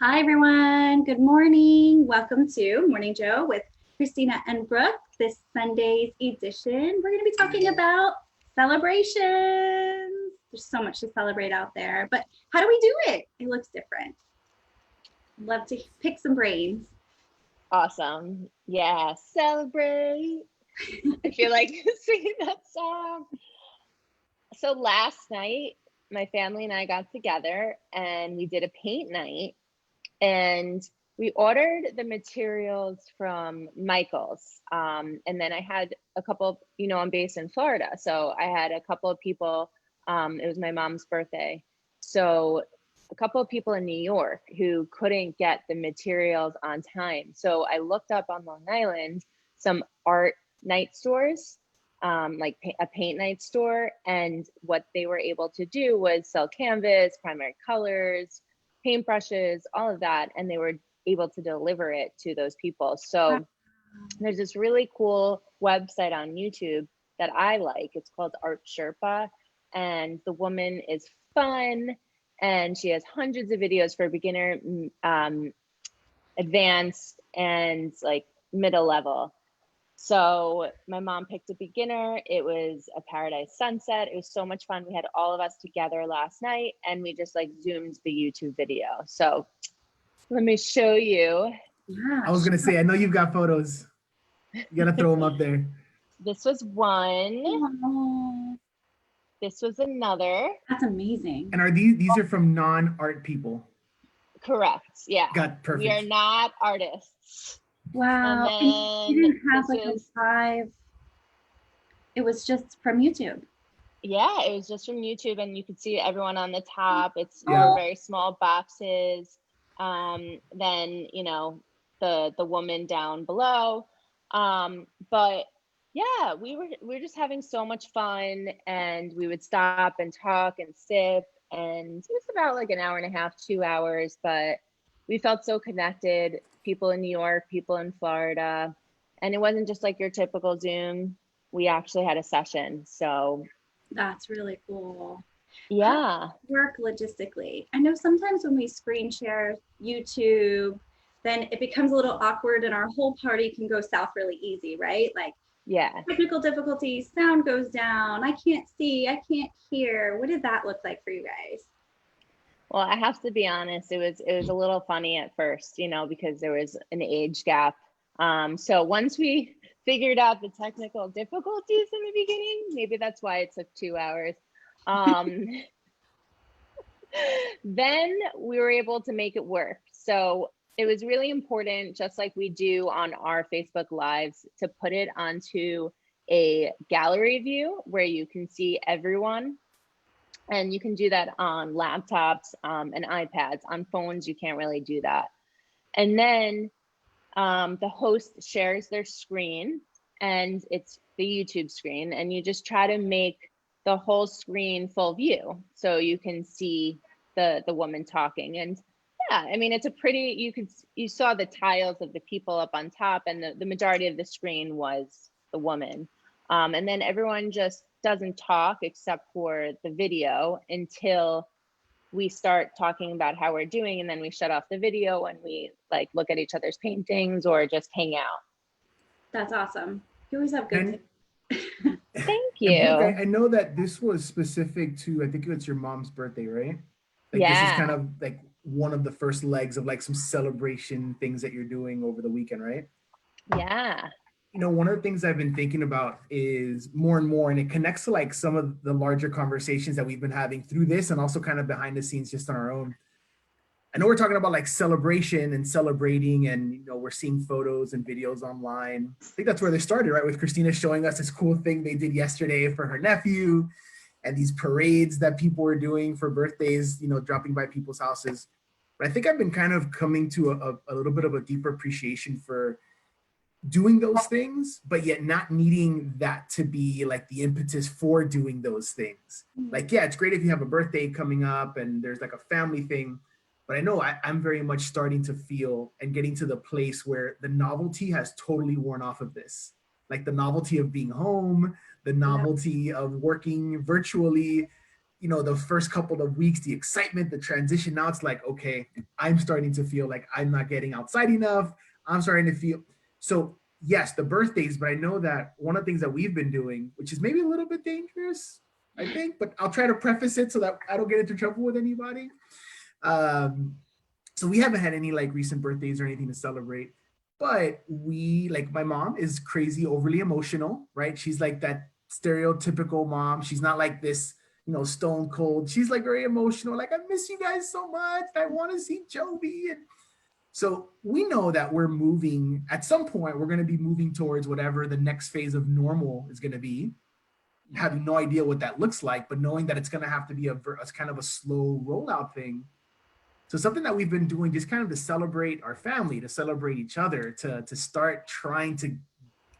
Hi, everyone. Good morning. Welcome to Morning Joe with Christina and Brooke. This Sunday's edition, we're going to be talking about celebrations. There's so much to celebrate out there, but how do we do it? It looks different. Love to pick some brains. Awesome. Yeah, celebrate. I feel like singing that song. So last night, my family and I got together and we did a paint night, and we ordered the materials from Michael's. And then I had a couple, I'm based in Florida. So I had a couple of people, it was my mom's birthday. So a couple of people in New York who couldn't get the materials on time. So I looked up on Long Island some art night stores, like a paint night store. And what they were able to do was sell canvas, primary colors, paintbrushes, all of that. And they were able to deliver it to those people. So there's this really cool website on YouTube that I like. It's called Art Sherpa. And the woman is fun. And she has hundreds of videos for beginner, advanced, and like middle level. So my mom picked a beginner. It was a paradise sunset. It was so much fun. We had all of us together last night and we just like zoomed the YouTube video. So let me show you. Yeah. I was going to say, I know you've got photos. You got to throw them up there. This was one. Oh, This was another. that's amazing. And are these are from non-art people? Correct. Yeah. Got perfect. We are not artists. Wow. And you didn't have like a live, it was just from YouTube. Yeah, it was just from YouTube, and you could see everyone on the top. It's very small boxes. Then the woman down below. But yeah, we were just having so much fun, and we would stop and talk and sip, and it was about like an hour and a half, 2 hours, but we felt so connected. People in New York, people in Florida, and it wasn't just like your typical Zoom. We actually had a session. So that's really cool. Yeah. Work logistically. I know sometimes when we screen share YouTube, then it becomes a little awkward and our whole party can go south really easy, right? Like, yeah, technical difficulties, sound goes down, I can't see, I can't hear. What did that look like for you guys? Well, I have to be honest, it was a little funny at first, because there was an age gap. So once we figured out the technical difficulties in the beginning, maybe that's why it took 2 hours. Then we were able to make it work. So it was really important, just like we do on our Facebook Lives, to put it onto a gallery view where you can see everyone. And you can do that on laptops and iPads. On phones, you can't really do that. And then the host shares their screen, and it's the YouTube screen, and you just try to make the whole screen full view so you can see the woman talking. And yeah, I mean, it's a pretty, you saw the tiles of the people up on top, and the majority of the screen was the woman. And then everyone just doesn't talk except for the video until we start talking about how we're doing, and then we shut off the video and we like look at each other's paintings or just hang out. That's awesome. You always have good things. Thank you. Brooke, I know that this was specific to, I think it's your mom's birthday, right? Like, yeah. This is kind of like one of the first legs of like some celebration things that you're doing over the weekend, right? Yeah. One of the things I've been thinking about is more and more, and it connects to like some of the larger conversations that we've been having through this and also kind of behind the scenes just on our own. I know we're talking about like celebration and celebrating, and we're seeing photos and videos online. I think that's where they started, right? With Christina showing us this cool thing they did yesterday for her nephew, and these parades that people were doing for birthdays, dropping by people's houses. But I think I've been kind of coming to a little bit of a deeper appreciation for doing those things, but yet not needing that to be like the impetus for doing those things. Like, yeah, it's great if you have a birthday coming up and there's like a family thing, but I know I'm very much starting to feel and getting to the place where the novelty has totally worn off of this. Like the novelty of being home, the novelty of working virtually, the first couple of weeks, the excitement, the transition. Now it's like, okay, I'm starting to feel like I'm not getting outside enough. I'm starting to feel so. Yes, the birthdays, but I know that one of the things that we've been doing, which is maybe a little bit dangerous, I think, but I'll try to preface it so that I don't get into trouble with anybody. Um, so we haven't had any like recent birthdays or anything to celebrate, but we like my mom is crazy, overly emotional, right? She's like that stereotypical mom. She's not like this, stone cold. She's like very emotional. Like, I miss you guys so much. I want to see Joby. And so we know that we're moving at some point, we're going to be moving towards whatever the next phase of normal is going to be, having no idea what that looks like, but knowing that it's going to have to be a kind of a slow rollout thing. So something that we've been doing just kind of to celebrate our family, to celebrate each other, to start trying to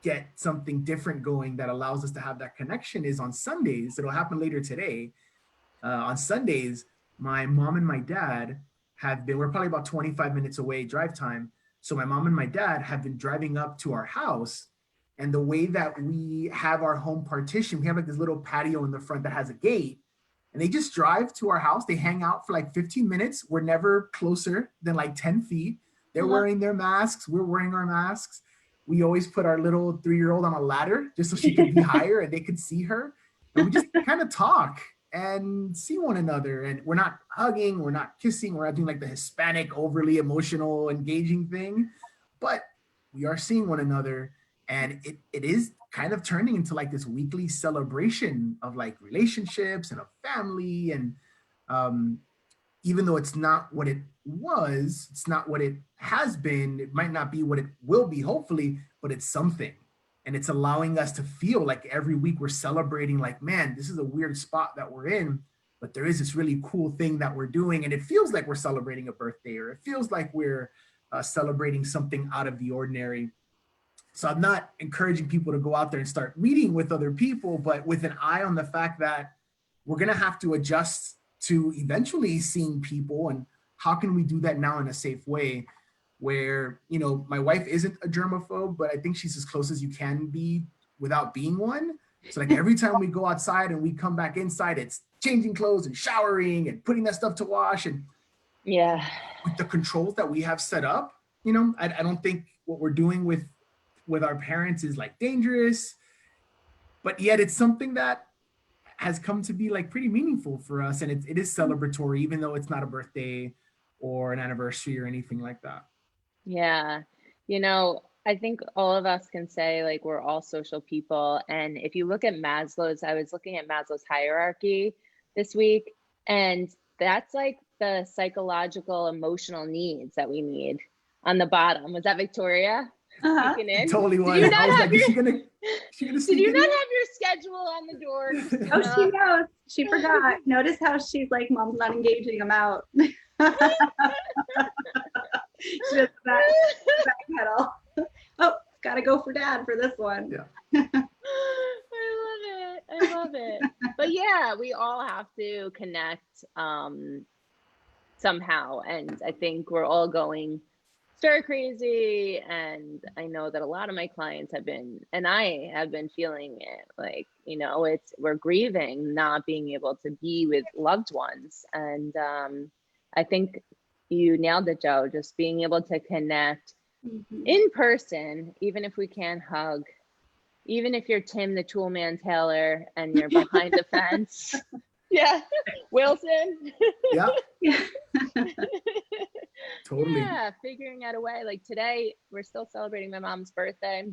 get something different going that allows us to have that connection is on Sundays. It'll happen later today. On Sundays, my mom and my dad we're probably about 25 minutes away drive time. So my mom and my dad have been driving up to our house. And the way that we have our home partition, we have like this little patio in the front that has a gate. And they just drive to our house. They hang out for like 15 minutes. We're never closer than like 10 feet. They're wearing their masks. We're wearing our masks. We always put our little 3-year-old on a ladder just so she could be higher and they could see her. And we just kind of talk and see one another. And we're not hugging, we're not kissing, we're not doing like the Hispanic overly emotional, engaging thing, but we are seeing one another. And it is kind of turning into like this weekly celebration of like relationships and a family. And even though it's not what it was, it's not what it has been, it might not be what it will be, hopefully, but it's something. And it's allowing us to feel like every week we're celebrating like, man, this is a weird spot that we're in, but there is this really cool thing that we're doing. And it feels like we're celebrating a birthday, or it feels like we're celebrating something out of the ordinary. So I'm not encouraging people to go out there and start meeting with other people, but with an eye on the fact that we're going to have to adjust to eventually seeing people. And how can we do that now in a safe way where, my wife isn't a germaphobe, but I think she's as close as you can be without being one. So like every time we go outside and we come back inside, it's changing clothes and showering and putting that stuff to wash. And yeah, with the controls that we have set up, I don't think what we're doing with our parents is like dangerous, but yet it's something that has come to be like pretty meaningful for us. And it is celebratory, even though it's not a birthday or an anniversary or anything like that. Yeah. I think all of us can say like we're all social people. And if you look at I was looking at Maslow's hierarchy this week, and that's like the psychological, emotional needs that we need on the bottom. Was that Victoria? It totally was. I was like, is she gonna did you not have your schedule on the door? Oh, she knows. She forgot. Notice how she's like, mom's not engaging them out. She does back pedal. Oh, gotta go for dad for this one. Yeah. I love it. But yeah, we all have to connect somehow. And I think we're all going stir crazy. And I know that a lot of my clients have been, and I have been feeling it, like, we're grieving not being able to be with loved ones. And I think you nailed it, Joe, just being able to connect in person, even if we can't hug, even if you're Tim the Toolman Taylor and you're behind the fence. Yeah. Wilson. Yeah. Totally. Yeah. Figuring out a way. Like today, we're still celebrating my mom's birthday.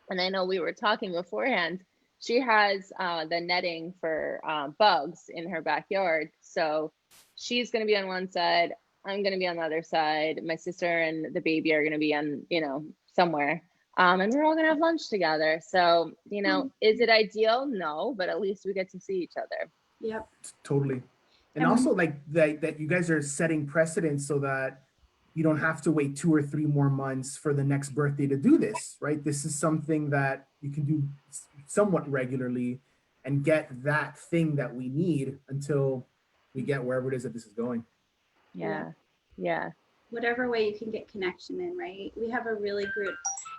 And I know we were talking beforehand. She has the netting for bugs in her backyard. So she's going to be on one side. I'm going to be on the other side. My sister and the baby are going to be on, somewhere. And we're all going to have lunch together. So, is it ideal? No, but at least we get to see each other. Yep. Totally. And also like that you guys are setting precedents so that you don't have to wait 2 or 3 more months for the next birthday to do this, right? This is something that you can do somewhat regularly and get that thing that we need until we get wherever it is that this is going. Yeah. Whatever way you can get connection in, right? We have a really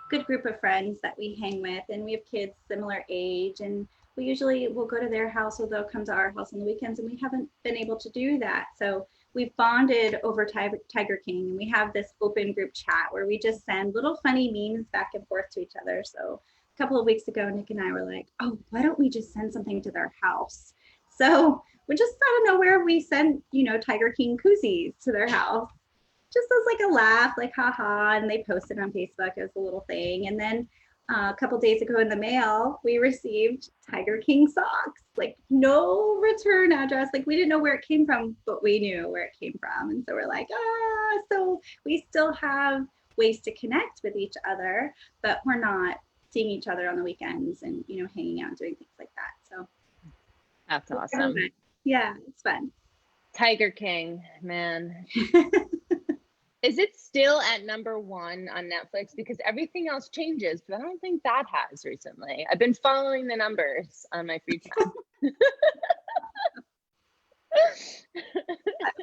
good group of friends that we hang with, and we have kids similar age, and we usually will go to their house or they'll come to our house on the weekends, and we haven't been able to do that. So we've bonded over Tiger King, and we have this open group chat where we just send little funny memes back and forth to each other. So a couple of weeks ago, Nick and I were like, oh, why don't we just send something to their house? So we just out of nowhere, we sent, Tiger King koozies to their house, just as like a laugh, like haha, and they posted on Facebook as a little thing. And then a couple days ago in the mail, we received Tiger King socks, like no return address. Like we didn't know where it came from, but we knew where it came from. And so we're like, so we still have ways to connect with each other, but we're not seeing each other on the weekends and, hanging out and doing things like that. So that's awesome. Yeah, it's fun. Tiger King, man. Is it still at number 1 on Netflix? Because everything else changes, but I don't think that has recently. I've been following the numbers on my free time.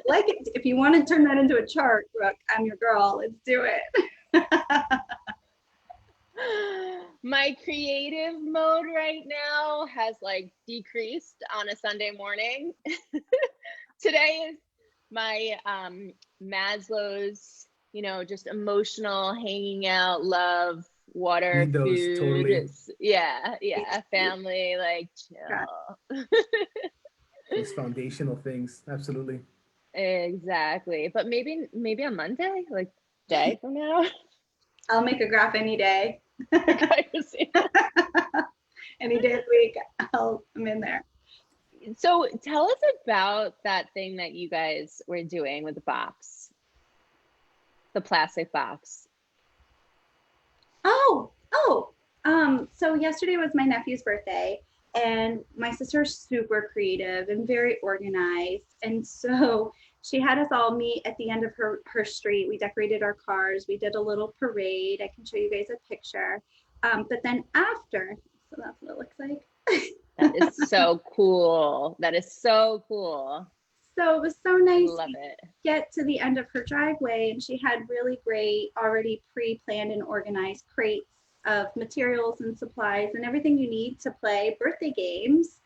Like it. If you want to turn that into a chart, Brooke, I'm your girl. Let's do it. My creative mode right now has like decreased on a Sunday morning. Today is my Maslow's, just emotional hanging out, love, water, food. Totally. Yeah. Family, like chill. Those foundational things. Absolutely. Exactly. But maybe on Monday, like day from now. I'll make a graph any day. Any day of the week, I'm in there. So tell us about that thing that you guys were doing with the box, the plastic box. So yesterday was my nephew's birthday, and my sister's super creative and very organized. And so she had us all meet at the end of her street. We decorated our cars. We did a little parade. I can show you guys a picture. But then after, so that's what it looks like. That is so cool. That is so cool. So it was so nice Love to it. get to the end of her driveway, and she had really great, already pre-planned and organized crates of materials and supplies and everything you need to play birthday games,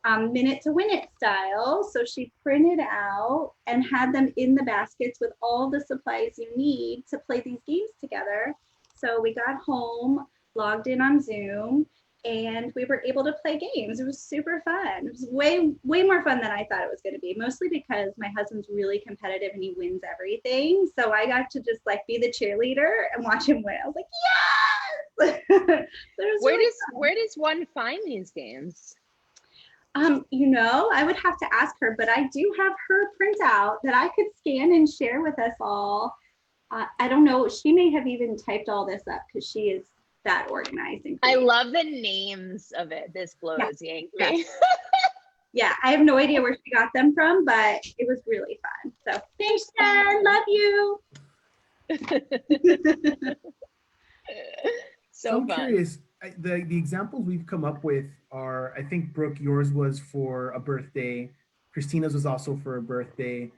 minute to win it style. So she printed out and had them in the baskets with all the supplies you need to play these games together. So we got home, logged in on Zoom, and we were able to play games. It was super fun. It was way more fun than I thought it was going to be, mostly because my husband's really competitive and he wins everything. So I got to just like be the cheerleader and watch him win. I was like, yes! Where does one find these games? I would have to ask her, but I do have her printout that I could scan and share with us all. I don't know. She may have even typed all this up because she is that organized. I love the names of it. This blows me. Yeah, I have no idea where she got them from, but it was really fun. So thanks, Jen. Love you. So I'm fun. Curious. The examples we've come up with are, I think, Brooke, yours was for a birthday. Christina's was also for a birthday.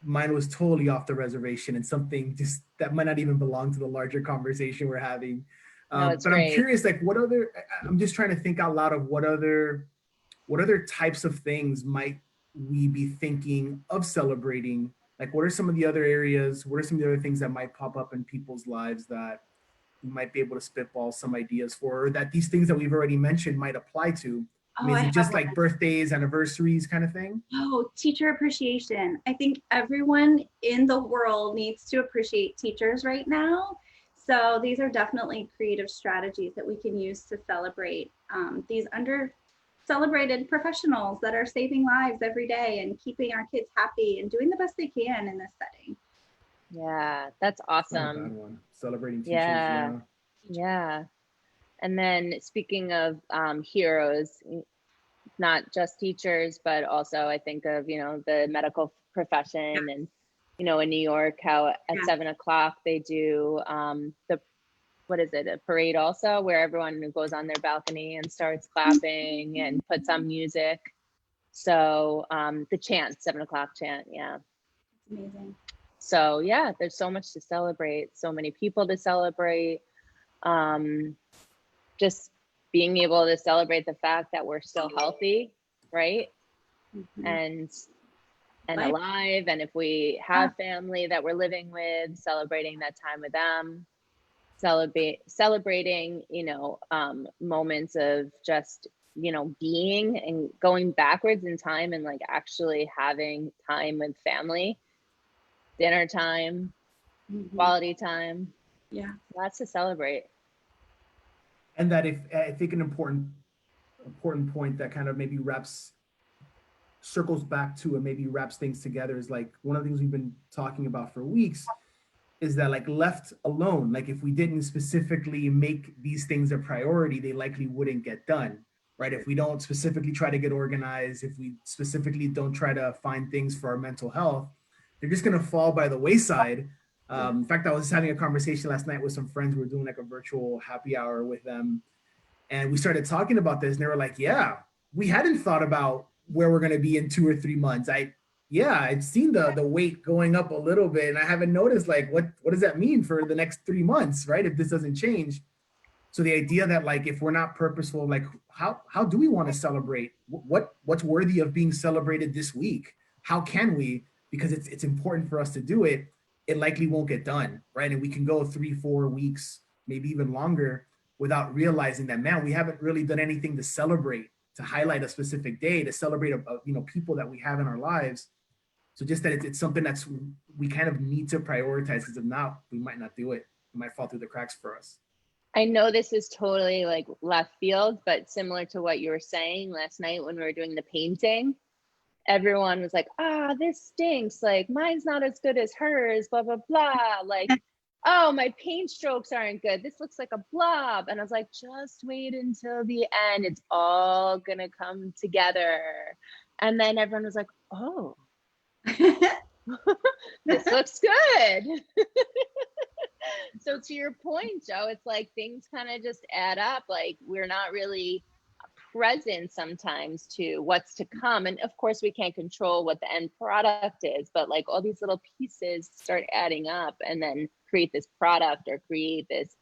Mine was totally off the reservation and something just that might not even belong to the larger conversation we're having. But great. I'm curious, like I'm just trying to think out loud of what other types of things might we be thinking of celebrating? Like, what are some of the other areas? What are some of the other things that might pop up in people's lives that we might be able to spitball some ideas for, or that these things that we've already mentioned might apply to? I mean, is it just like birthdays, anniversaries kind of thing? Oh, teacher appreciation. I think everyone in the world needs to appreciate teachers right now. So these are definitely creative strategies that we can use to celebrate these under-celebrated professionals that are saving lives every day and keeping our kids happy and doing the best they can in this setting. Yeah, that's awesome. Celebrating teachers. Yeah. And then speaking of heroes, not just teachers, but also I think of, the medical profession and, in New York, how at 7:00 they do a parade also, where everyone goes on their balcony and starts clapping and puts on music. So the chant, 7:00 chant. Yeah. It's amazing. So yeah, there's so much to celebrate, so many people to celebrate. Just being able to celebrate the fact that we're still healthy, right? Mhm. And Life. alive. And if we have family that we're living with, celebrating that time with them, celebrating, moments of just, being and going backwards in time and like actually having time with family, dinner time, Mhm. quality time. Yeah. Lots to celebrate. And that, if I think an important point that kind of maybe circles back to and maybe wraps things together is like one of the things we've been talking about for weeks is that, like, left alone, like if we didn't specifically make these things a priority, they likely wouldn't get done, right? If we don't specifically try to get organized, if we specifically don't try to find things for our mental health, they're just going to fall by the wayside. In fact, I was having a conversation last night with some friends. We were doing like a virtual happy hour with them, and we started talking about this, and they were like, yeah, we hadn't thought about where we're going to be in 2 or 3 months. I'd seen the weight going up a little bit, and I haven't noticed, like, what does that mean for the next 3 months, right? If this doesn't change. So the idea that, like, if we're not purposeful, like, how do we want to celebrate? What's worthy of being celebrated this week? How can we? Because it's important for us to do it. It likely won't get done, right? And we can go 3-4 weeks, maybe even longer, without realizing that, man, we haven't really done anything to celebrate, to highlight a specific day, to celebrate people that we have in our lives. So just that it's something we kind of need to prioritize, because if not, we might not do it. It might fall through the cracks for us. I know this is totally like left field, but similar to what you were saying last night when we were doing the painting, everyone was like, this stinks. Like, mine's not as good as hers, blah, blah, blah. Like, oh, my paint strokes aren't good. This looks like a blob. And I was like, just wait until the end. It's all going to come together. And then everyone was like, oh, this looks good. So to your point, Joe, it's like things kind of just add up. Like, we're not really present sometimes to what's to come. And of course, we can't control what the end product is, but like all these little pieces start adding up and then create this product or create this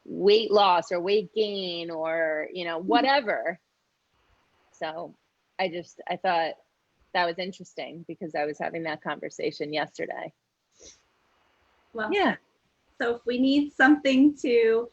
weight loss or weight gain or, whatever. So I thought that was interesting because I was having that conversation yesterday. Well, yeah. So if we need something to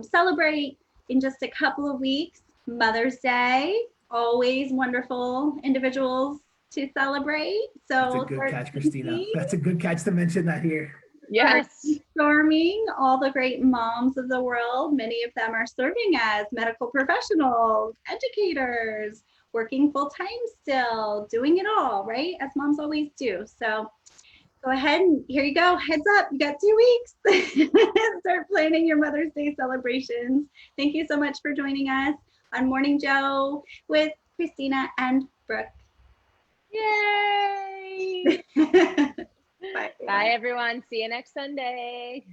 celebrate in just a couple of weeks, Mother's Day, always wonderful individuals to celebrate. So that's a good catch, Christina. That's a good catch to mention that here. Yes. Storming all the great moms of the world. Many of them are serving as medical professionals, educators, working full time still, doing it all, right? As moms always do. So go ahead and here you go. Heads up, you got 2 weeks. Start planning your Mother's Day celebrations. Thank you so much for joining us on Morning Joe with Christina and Brooke. Yay! Bye. Bye, everyone. See you next Sunday.